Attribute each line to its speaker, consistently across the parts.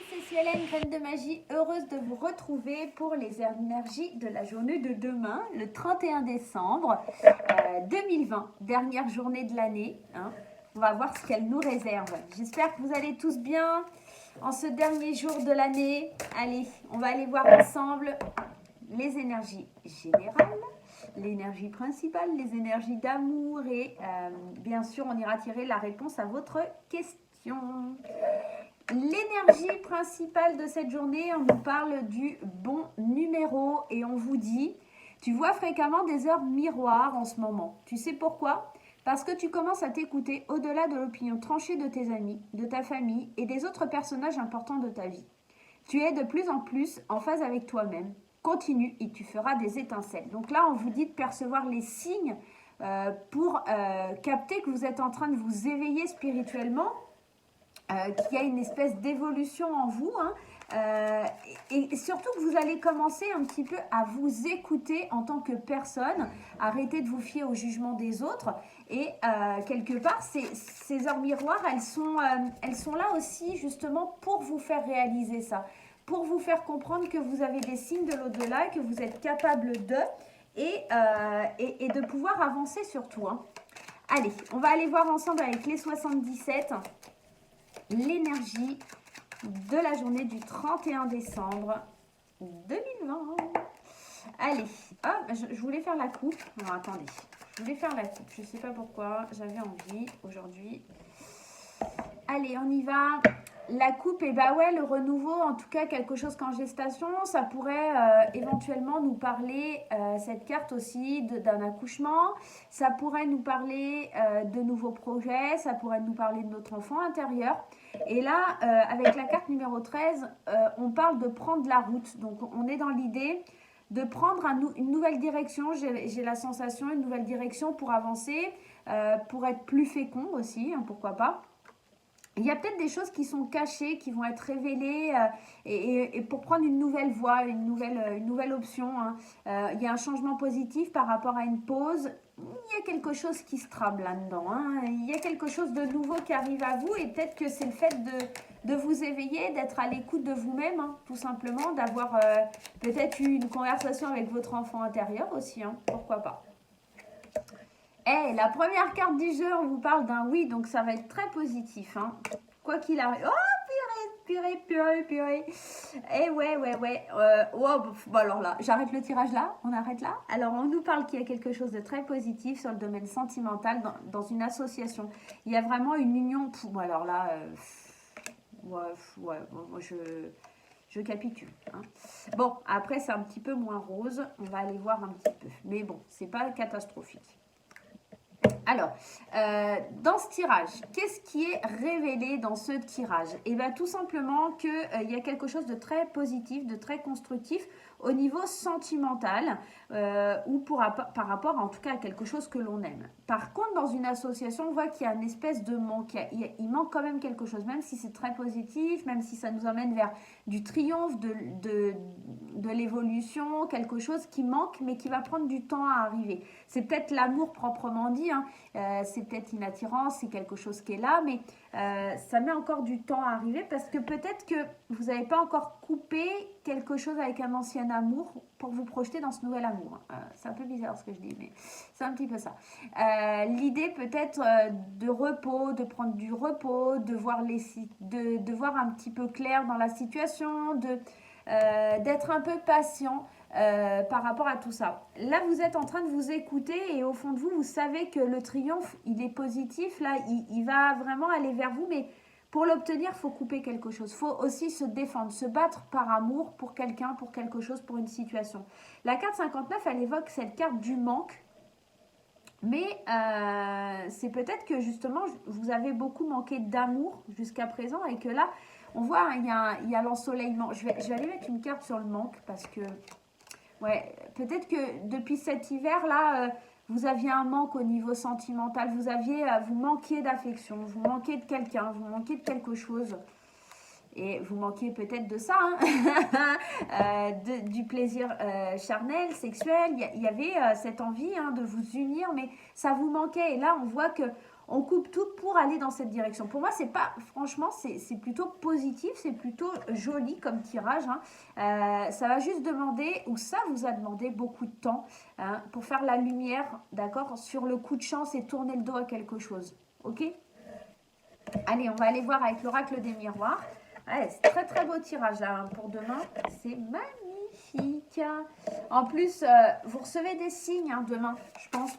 Speaker 1: c'est Suelen, Graine de Magie, heureuse de vous retrouver pour les énergies de la journée de demain, le 31 décembre 2020, dernière journée de l'année. On va voir ce qu'elle nous réserve. J'espère que vous allez tous bien en ce dernier jour de l'année. Allez, on va aller voir ensemble les énergies générales, l'énergie principale, les énergies d'amour et bien sûr, on ira tirer la réponse à votre question. L'énergie principale de cette journée, on nous parle du bon numéro et on vous dit, tu vois fréquemment des heures miroirs en ce moment. Tu sais pourquoi ? Parce que tu commences à t'écouter au-delà de l'opinion tranchée de tes amis, de ta famille et des autres personnages importants de ta vie. Tu es de plus en plus en phase avec toi-même. Continue et tu feras des étincelles. Donc là, on vous dit de percevoir les signes pour capter que vous êtes en train de vous éveiller spirituellement, qu'il y a une espèce d'évolution en vous, et surtout que vous allez commencer un petit peu à vous écouter en tant que personne, arrêter de vous fier au jugement des autres, et quelque part, ces heures miroirs, elles sont là aussi justement pour vous faire réaliser ça, pour vous faire comprendre que vous avez des signes de l'au-delà, que vous êtes capable de, et de pouvoir avancer surtout. Allez, on va aller voir ensemble avec les 77 l'énergie de la journée du 31 décembre 2020. Allez, hop, je voulais faire la coupe. Non, attendez, je voulais faire la coupe. Je ne sais pas pourquoi, j'avais envie aujourd'hui. Allez, on y va. La coupe, et bah ouais, le renouveau, en tout cas quelque chose qu'en gestation, ça pourrait éventuellement nous parler, cette carte aussi, d'un accouchement. Ça pourrait nous parler de nouveaux projets, ça pourrait nous parler de notre enfant intérieur. Et là, avec la carte numéro 13, on parle de prendre la route. Donc on est dans l'idée de prendre une nouvelle direction. J'ai la sensation, une nouvelle direction pour avancer, pour être plus fécond aussi, pourquoi pas. Il y a peut-être des choses qui sont cachées, qui vont être révélées, et pour prendre une nouvelle voie, une nouvelle option. Il y a un changement positif par rapport à une pause. Il y a quelque chose qui se trame là-dedans. Il y a quelque chose de nouveau qui arrive à vous, et peut-être que c'est le fait de vous éveiller, d'être à l'écoute de vous-même, tout simplement, d'avoir peut-être eu une conversation avec votre enfant intérieur aussi, pourquoi pas. Hey, la première carte du jeu, on vous parle d'un oui, donc ça va être très positif. Quoi qu'il arrive. Oh, purée. Eh ouais. Bon, alors là, j'arrête le tirage là, on arrête là. Alors, on nous parle qu'il y a quelque chose de très positif sur le domaine sentimental dans une association. Il y a vraiment une union. Bon, alors là, moi, je capitule. Bon, après, c'est un petit peu moins rose. On va aller voir un petit peu. Mais bon, c'est pas catastrophique. Alors, dans ce tirage, qu'est-ce qui est révélé dans ce tirage ? Eh bien, tout simplement qu'il y a quelque chose de très positif, de très constructif au niveau sentimental, ou par rapport en tout cas à quelque chose que l'on aime. Par contre, dans une association, on voit qu'il y a une espèce de manque. Il manque quand même quelque chose, même si c'est très positif, même si ça nous emmène vers du triomphe, de l'évolution, quelque chose qui manque, mais qui va prendre du temps à arriver. C'est peut-être l'amour proprement dit, c'est peut-être une attirance, c'est quelque chose qui est là, mais ça met encore du temps à arriver, parce que peut-être que vous n'avez pas encore coupé quelque chose avec un ancien amour pour vous projeter dans ce nouvel amour. C'est un peu bizarre ce que je dis, mais c'est un petit peu ça. L'idée peut-être de repos, de prendre du repos, de voir un petit peu clair dans la situation, d'être un peu patient par rapport à tout ça. Là, vous êtes en train de vous écouter, et au fond de vous, vous savez que le triomphe, il est positif. Là, il va vraiment aller vers vous, mais pour l'obtenir, il faut couper quelque chose. Il faut aussi se défendre, se battre par amour pour quelqu'un, pour quelque chose, pour une situation. La carte 59, elle évoque cette carte du manque. Mais c'est peut-être que justement, vous avez beaucoup manqué d'amour jusqu'à présent, et que là, on voit, il y a l'ensoleillement. Je vais aller mettre une carte sur le manque, parce que ouais, peut-être que depuis cet hiver-là, vous aviez un manque au niveau sentimental, vous manquiez d'affection, vous manquiez de quelqu'un, vous manquiez de quelque chose. Et vous manquiez peut-être de ça, du plaisir charnel, sexuel. Il y avait cette envie de vous unir, mais ça vous manquait. Et là, on voit que on coupe tout pour aller dans cette direction. Pour moi, c'est pas, franchement, c'est plutôt positif, c'est plutôt joli comme tirage. Hein. Ça va juste demander, ou ça vous a demandé beaucoup de temps hein, pour faire la lumière, d'accord, sur le coup de chance et tourner le dos à quelque chose. Ok? Allez, on va aller voir avec l'oracle des miroirs. Ouais, c'est très très beau tirage là hein, pour demain. C'est magnifique. En plus, vous recevez des signes hein, demain, je pense,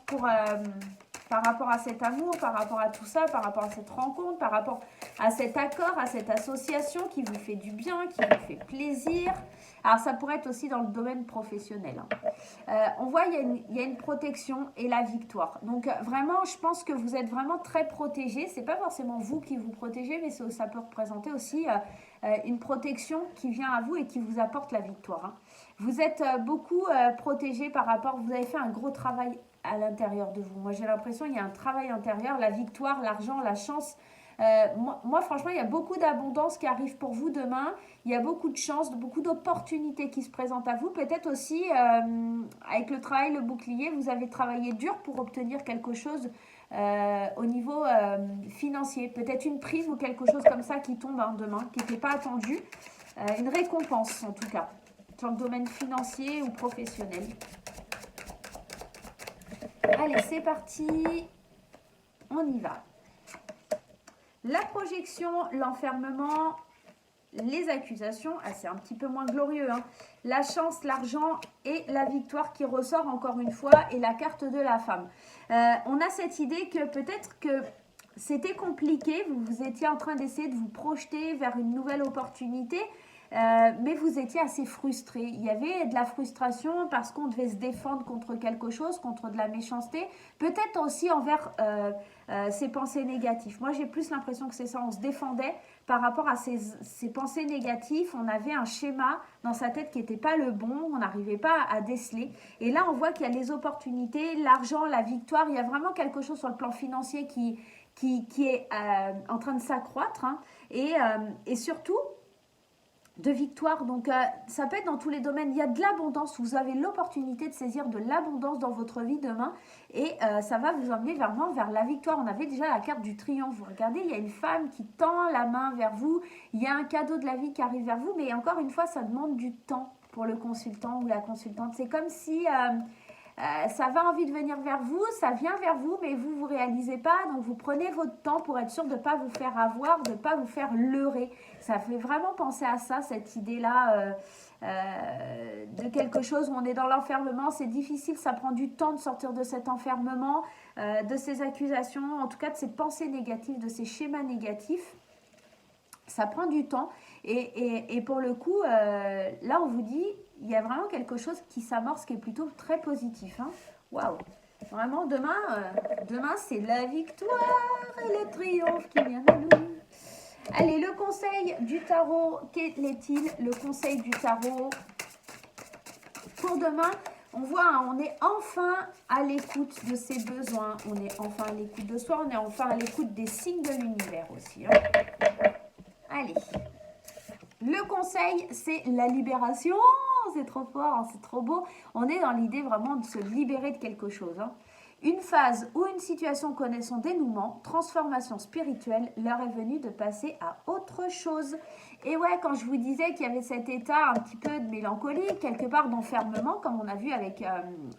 Speaker 1: par rapport à cet amour, par rapport à tout ça, par rapport à cette rencontre, par rapport à cet accord, à cette association qui vous fait du bien, qui vous fait plaisir. Alors, ça pourrait être aussi dans le domaine professionnel. Hein. On voit, il y a une protection et la victoire. Donc, vraiment, je pense que vous êtes vraiment très protégés. Ce n'est pas forcément vous qui vous protégez, mais ça peut représenter aussi une protection qui vient à vous et qui vous apporte la victoire. Hein. Vous êtes beaucoup protégés par rapport, vous avez fait un gros travail à l'intérieur de vous. Moi, j'ai l'impression qu'il y a un travail intérieur, la victoire, l'argent, la chance. Moi, franchement, il y a beaucoup d'abondance qui arrive pour vous demain. Il y a beaucoup de chance, beaucoup d'opportunités qui se présentent à vous. Peut-être aussi, avec le travail, le bouclier, vous avez travaillé dur pour obtenir quelque chose au niveau financier. Peut-être une prime ou quelque chose comme ça qui tombe hein, demain, qui n'était pas attendu. Une récompense, en tout cas, dans le domaine financier ou professionnel. Allez, c'est parti. On y va. La projection, l'enfermement, les accusations, c'est un petit peu moins glorieux. Hein. La chance, l'argent et la victoire qui ressort encore une fois et la carte de la femme. On a cette idée que peut-être que c'était compliqué, vous étiez en train d'essayer de vous projeter vers une nouvelle opportunité, mais vous étiez assez frustré. Il y avait de la frustration parce qu'on devait se défendre contre quelque chose, contre de la méchanceté, peut-être aussi envers ces pensées négatives. Moi, j'ai plus l'impression que c'est ça, on se défendait par rapport à ces pensées négatives. On avait un schéma dans sa tête qui n'était pas le bon, on n'arrivait pas à déceler. Et là, on voit qu'il y a les opportunités, l'argent, la victoire, il y a vraiment quelque chose sur le plan financier qui est en train de s'accroître. Hein. Et surtout, de victoire, donc ça peut être dans tous les domaines, il y a de l'abondance, vous avez l'opportunité de saisir de l'abondance dans votre vie demain et ça va vous emmener vraiment vers la victoire. On avait déjà la carte du triomphe, vous regardez, il y a une femme qui tend la main vers vous, il y a un cadeau de la vie qui arrive vers vous, mais encore une fois, ça demande du temps pour le consultant ou la consultante. C'est comme si ça va envie de venir vers vous, ça vient vers vous, mais vous ne vous réalisez pas. Donc, vous prenez votre temps pour être sûr de ne pas vous faire avoir, de ne pas vous faire leurrer. Ça fait vraiment penser à ça, cette idée-là de quelque chose où on est dans l'enfermement. C'est difficile, ça prend du temps de sortir de cet enfermement, de ces accusations, en tout cas de ces pensées négatives, de ces schémas négatifs. Ça prend du temps et pour le coup, là on vous dit, il y a vraiment quelque chose qui s'amorce qui est plutôt très positif. Hein. Waouh! Vraiment, demain c'est la victoire et le triomphe qui vient à nous. Allez, le conseil du tarot, quel est-il? Le conseil du tarot pour demain, on voit, hein, on est enfin à l'écoute de ses besoins, on est enfin à l'écoute de soi, on est enfin à l'écoute des signes de l'univers aussi. Hein. Allez, le conseil, c'est la libération. C'est trop fort, hein, c'est trop beau. On est dans l'idée vraiment de se libérer de quelque chose. Hein. Une phase ou une situation connaît son dénouement, transformation spirituelle, l'heure est venue de passer à autre chose. Et ouais, quand je vous disais qu'il y avait cet état un petit peu de mélancolie, quelque part d'enfermement, comme on a vu avec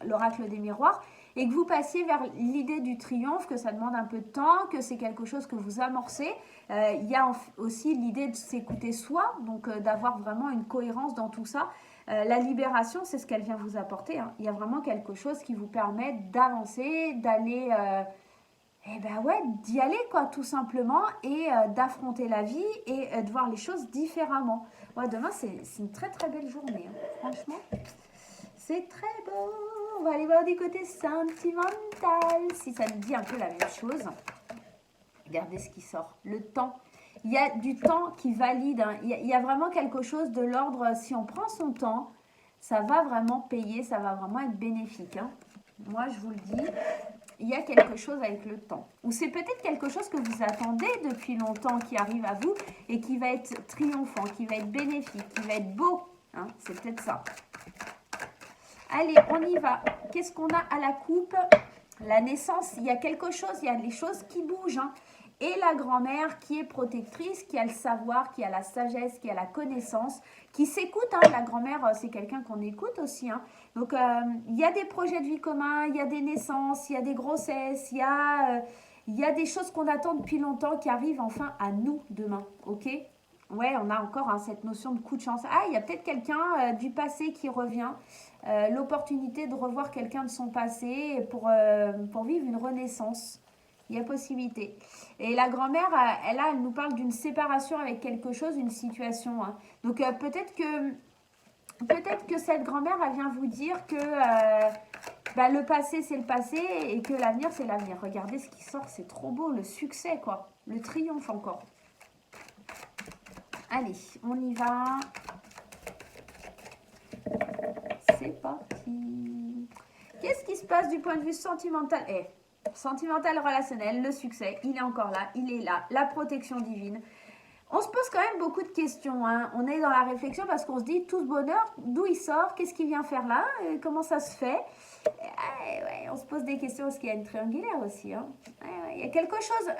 Speaker 1: l'oracle des miroirs, et que vous passiez vers l'idée du triomphe, que ça demande un peu de temps, que c'est quelque chose que vous amorcez. Il y a aussi l'idée de s'écouter soi, donc d'avoir vraiment une cohérence dans tout ça. La libération, c'est ce qu'elle vient vous apporter. Hein. Il y a vraiment quelque chose qui vous permet d'avancer, d'aller, d'y aller quoi, tout simplement, et d'affronter la vie et de voir les choses différemment. Ouais, demain, c'est une très très belle journée. Hein. Franchement, c'est très beau. On va aller voir du côté sentimental, si ça nous dit un peu la même chose. Regardez ce qui sort. Le temps. Il y a du temps qui valide. Hein. Il y a vraiment quelque chose de l'ordre. Si on prend son temps, ça va vraiment payer. Ça va vraiment être bénéfique. Hein. Moi, je vous le dis, il y a quelque chose avec le temps. Ou c'est peut-être quelque chose que vous attendez depuis longtemps qui arrive à vous et qui va être triomphant, qui va être bénéfique, qui va être beau. Hein. C'est peut-être ça. Allez, on y va. Qu'est-ce qu'on a à la coupe? La naissance, il y a quelque chose, il y a les choses qui bougent. Hein. Et la grand-mère qui est protectrice, qui a le savoir, qui a la sagesse, qui a la connaissance, qui s'écoute. Hein. La grand-mère, c'est quelqu'un qu'on écoute aussi. Hein. Donc, il y a des projets de vie communs, il y a des naissances, il y a des grossesses, il y a des choses qu'on attend depuis longtemps qui arrivent enfin à nous demain. Ok? Ouais, on a encore hein, cette notion de coup de chance. Ah, il y a peut-être quelqu'un du passé qui revient. L'opportunité de revoir quelqu'un de son passé pour vivre une renaissance. Il y a possibilité. Et la grand-mère, elle nous parle d'une séparation avec quelque chose, une situation. Hein. Donc peut-être que cette grand-mère, elle vient vous dire que le passé, c'est le passé et que l'avenir, c'est l'avenir. Regardez ce qui sort, c'est trop beau. Le succès, quoi. Le triomphe encore. Allez, on y va. C'est parti. Qu'est-ce qui se passe du point de vue sentimental? Sentimental, relationnel, le succès, il est encore là, il est là, la protection divine. On se pose quand même beaucoup de questions, hein. On est dans la réflexion parce qu'on se dit tout ce bonheur, d'où il sort, qu'est-ce qu'il vient faire là, comment ça se fait. Ouais, on se pose des questions parce qu'il y a une triangulaire aussi. Hein. Ouais, il y a quelque chose,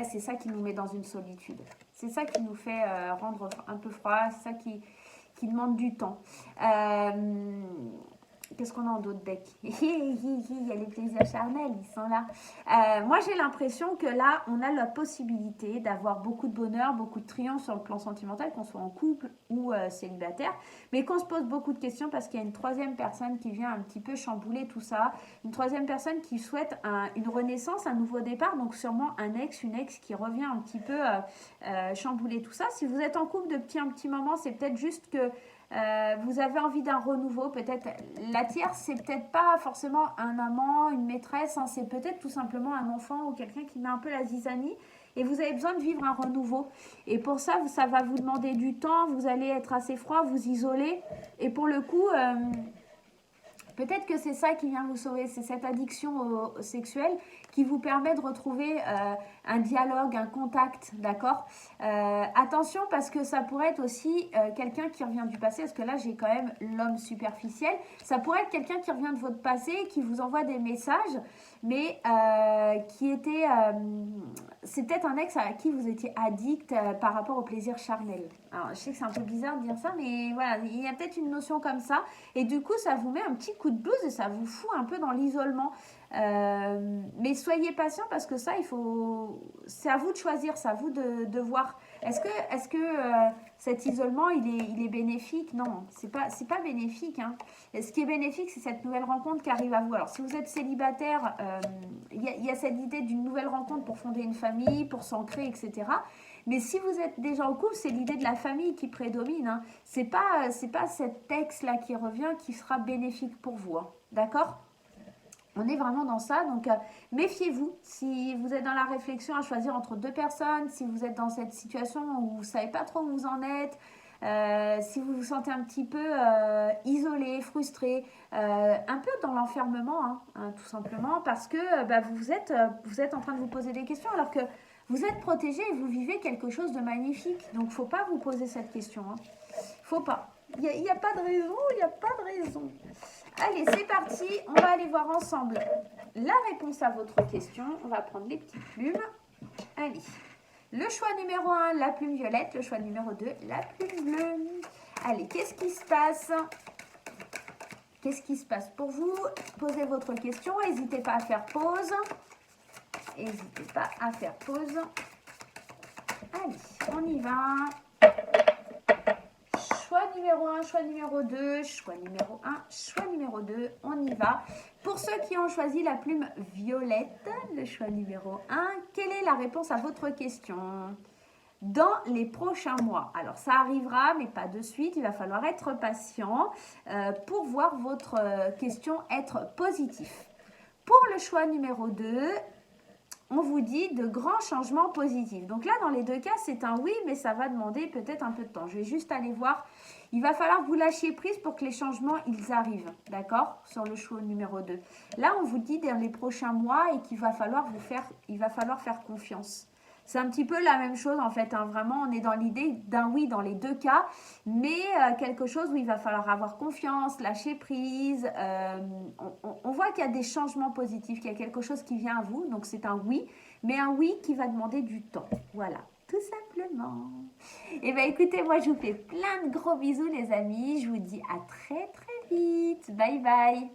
Speaker 1: c'est ça qui nous met dans une solitude. C'est ça qui nous fait rendre un peu froid, c'est ça qui demande du temps. Qu'est-ce qu'on a en d'autres decks? Il y a les plaisirs charnels, ils sont là. Moi, j'ai l'impression que là, on a la possibilité d'avoir beaucoup de bonheur, beaucoup de triomphe sur le plan sentimental, qu'on soit en couple ou célibataire, mais qu'on se pose beaucoup de questions parce qu'il y a une troisième personne qui vient un petit peu chambouler tout ça, une troisième personne qui souhaite une renaissance, un nouveau départ, donc sûrement un ex, une ex qui revient un petit peu chambouler tout ça. Si vous êtes en couple depuis un petit moment, c'est peut-être juste que vous avez envie d'un renouveau, peut-être la tierce, c'est peut-être pas forcément un amant, une maîtresse, hein, c'est peut-être tout simplement un enfant ou quelqu'un qui met un peu la zizanie et vous avez besoin de vivre un renouveau. Et pour ça, ça va vous demander du temps, vous allez être assez froid, vous isoler et pour le coup, peut-être que c'est ça qui vient vous sauver, c'est cette addiction sexuelle qui vous permet de retrouver un dialogue, un contact, d'accord. Attention parce que ça pourrait être aussi quelqu'un qui revient du passé, parce que là j'ai quand même l'homme superficiel. Ça pourrait être quelqu'un qui revient de votre passé, qui vous envoie des messages, mais qui était... c'est peut-être un ex à qui vous étiez addict par rapport au plaisir charnel. Alors je sais que c'est un peu bizarre de dire ça, mais voilà, il y a peut-être une notion comme ça. Et du coup, ça vous met un petit coup de blues et ça vous fout un peu dans l'isolement. Mais soyez patient parce que ça, c'est à vous de choisir, c'est à vous de voir. Est-ce que cet isolement, il est bénéfique? Non, c'est pas bénéfique. Hein. Ce qui est bénéfique, c'est cette nouvelle rencontre qui arrive à vous. Alors, si vous êtes célibataire, il y a cette idée d'une nouvelle rencontre pour fonder une famille, pour s'ancrer, etc. Mais si vous êtes déjà en couple, c'est l'idée de la famille qui prédomine. Hein. C'est pas cet ex-là qui revient qui sera bénéfique pour vous. Hein. D'accord ? On est vraiment dans ça, donc méfiez-vous. Si vous êtes dans la réflexion à choisir entre deux personnes, si vous êtes dans cette situation où vous ne savez pas trop où vous en êtes, si vous vous sentez un petit peu isolé, frustré, un peu dans l'enfermement, hein, tout simplement, parce que vous êtes en train de vous poser des questions alors que vous êtes protégé et vous vivez quelque chose de magnifique. Donc, il ne faut pas vous poser cette question. Hein. Faut pas. Il n'y a pas de raison, il n'y a pas de raison. Allez, c'est parti. On va aller voir ensemble la réponse à votre question. On va prendre les petites plumes. Allez. Le choix numéro 1, la plume violette. Le choix numéro 2, la plume bleue. Allez, qu'est-ce qui se passe? Qu'est-ce qui se passe pour vous? Posez votre question. N'hésitez pas à faire pause. N'hésitez pas à faire pause. Allez, on y va. Choix numéro 1, choix numéro 2, choix numéro 1, choix numéro 2, on y va. Pour ceux qui ont choisi la plume violette, le choix numéro 1, quelle est la réponse à votre question? Dans les prochains mois. Alors, ça arrivera, mais pas de suite. Il va falloir être patient pour voir votre question être positif. Pour le choix numéro 2, on vous dit de grands changements positifs. Donc là, dans les deux cas, c'est un oui, mais ça va demander peut-être un peu de temps. Je vais juste aller voir. Il va falloir que vous lâchiez prise pour que les changements, ils arrivent. D'accord? Sur le choix numéro 2. Là, on vous dit dans les prochains mois et qu'il va falloir faire confiance. C'est un petit peu la même chose en fait, hein. Vraiment, on est dans l'idée d'un oui dans les deux cas, mais quelque chose où il va falloir avoir confiance, lâcher prise. On voit qu'il y a des changements positifs, qu'il y a quelque chose qui vient à vous, donc c'est un oui, mais un oui qui va demander du temps. Voilà, tout simplement. Et bien écoutez, moi je vous fais plein de gros bisous les amis, je vous dis à très très vite. Bye bye.